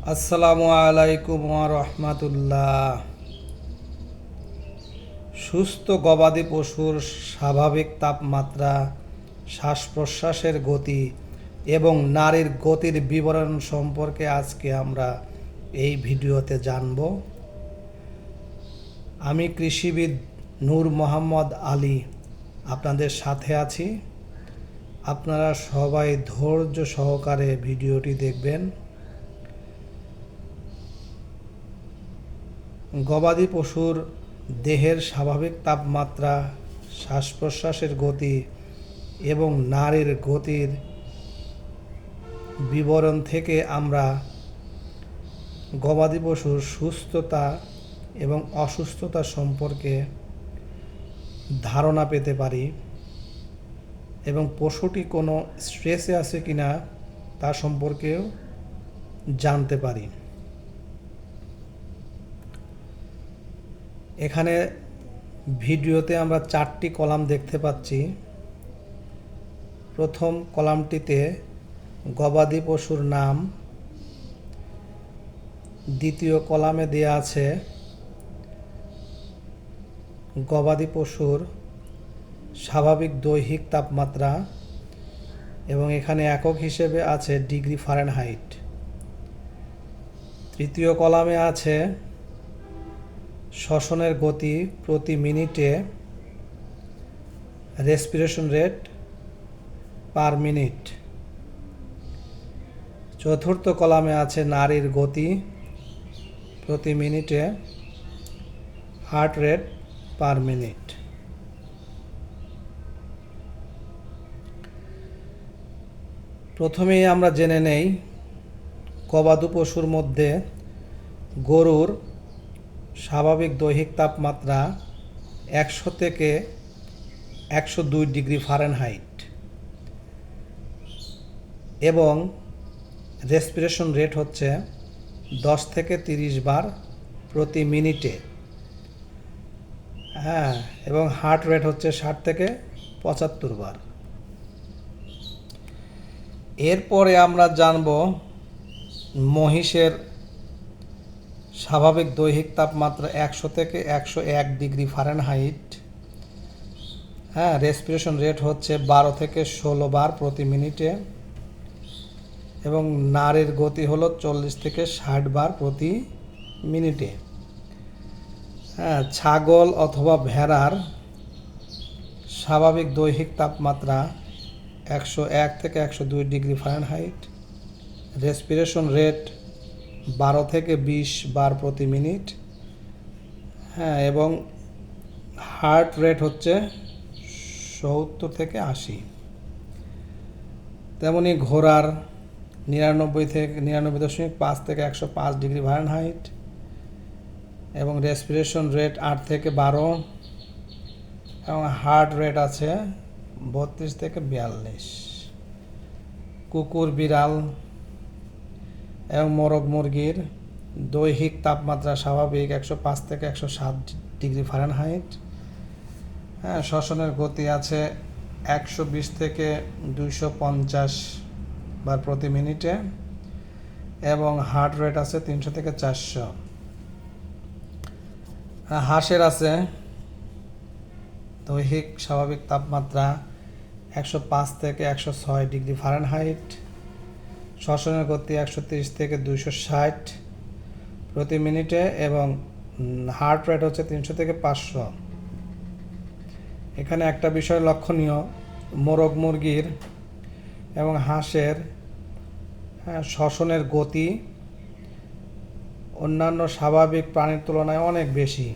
আসসালামু আলাইকুম ওয়া রাহমাতুল্লাহ। সুস্থ গবাদি পশুর স্বাভাবিক তাপমাত্রা, শ্বাস প্রশ্বাসের গতি এবং নাড়ির গতির বিবরণ সম্পর্কে আজকে আমরা এই ভিডিওতে জানব। আমি কৃষিবিদ নূর মোহাম্মদ আলী আপনাদের সাথে আছি। আপনারা সবাই ধৈর্য সহকারে ভিডিওটি দেখবেন। গবাদি পশুর দেহের স্বাভাবিক তাপমাত্রা, শ্বাস প্রশ্বাসের গতি এবং নাড়ির গতির বিবরণ থেকে আমরা গবাদি পশুর সুস্থতা এবং অসুস্থতা সম্পর্কে ধারণা পেতে পারি এবং পশুটি কোনো স্ট্রেসে আছে কিনা তা সম্পর্কেও জানতে পারি। এখানে ভিডিওতে আমরা 4টি কলাম দেখতে পাচ্ছি। প্রথম কলামটিতে গবাদি পশুর নাম, দ্বিতীয় কলামে দেয়া আছে গবাদি পশুর স্বাভাবিক দৈহিক তাপমাত্রা এবং এখানে একক হিসেবে আছে ডিগ্রি ফারেনহাইট। তৃতীয় কলামে আছে শ্বসনের গতি প্রতি মিনিটে, রেসপিরেশন রেট পার মিনিট। চতুর্থ কলামে আছে নাড়ির গতি প্রতি মিনিটে, হার্ট রেট পার মিনিট। প্রথমেই আমরা জেনে নেই গবাদি পশুর মধ্যে গরুর স্বাভাবিক দৈহিক তাপমাত্রা 100 থেকে 102 ডিগ্রি ফারেনহাইট এবং রেসপিরেশন রেট হচ্ছে 10 থেকে 30 বার প্রতি মিনিটে। এবং হার্ট রেট হচ্ছে 60 থেকে 75 বার। এরপরে আমরা জানব মহিষের স্বাভাবিক দৈহিক তাপমাত্রা 100 থেকে 101 ডিগ্রি ফারেনহাইট। রেসপিরেশন রেট হচ্ছে 12 থেকে 16 বার প্রতি মিনিটে এবং নাড়ির গতি হলো 40 থেকে 60 বার প্রতি মিনিটে। ছাগল অথবা ভেড়ার স্বাভাবিক দৈহিক তাপমাত্রা 101 থেকে 102 ডিগ্রি ফারেনহাইট, রেসপিরেশন রেট 12 থেকে 20 বার প্রতি মিনিট, এবং হার্ট রেট হচ্ছে 70 থেকে 80। তেমনি ঘোড়ার 99.5 থেকে 105 ডিগ্রি ফারেনহাইট এবং রেসপিরেশন রেট 8 থেকে 12 এবং হার্ট রেট আছে 32 থেকে 42। কুকুর, বিড়াল এবং মোরগ মুরগির দৈহিক তাপমাত্রা স্বাভাবিক 105 থেকে 107 ডিগ্রি ফারেনহাইট। শ্বসনের গতি আছে 120 থেকে 250 বার প্রতি মিনিটে এবং হার্ট রেট আছে 300 থেকে 400। হাঁসের আছে দৈহিক স্বাভাবিক তাপমাত্রা 105 থেকে 106 ডিগ্রি ফারেনহাইট, শ্বসনের গতি 130 থেকে 260 প্রতি মিনিটে এবং হার্ট রেট হচ্ছে 300 থেকে 500। এখানে একটা বিষয় লক্ষণীয়, মোরগ মুরগির এবং হাঁসের শ্বসনের গতি অন্যান্য স্বাভাবিক প্রাণীর তুলনায় অনেক বেশি।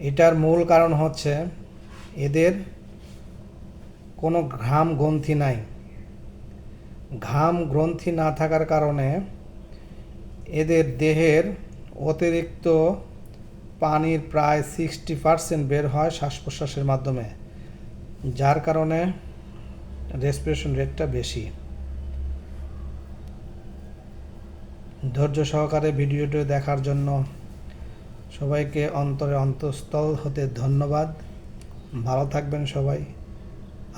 এটার মূল কারণ হচ্ছে এদের কোনো ঘাম গ্রন্থি নাই। ঘাম গ্রন্থি না থাকার কারণে এদের দেহের অতিরিক্ত পানির প্রায় 60% বের হয় শ্বাস প্রশ্বাসের মাধ্যমে, যার কারণে রেসপিরেশন রেটটা বেশি। ধৈর্য সহকারে ভিডিওটি দেখার জন্য সবাইকে অন্তঃস্থল হতে ধন্যবাদ। ভালো থাকবেন সবাই।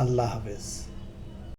আল্লাহ হাফেজ।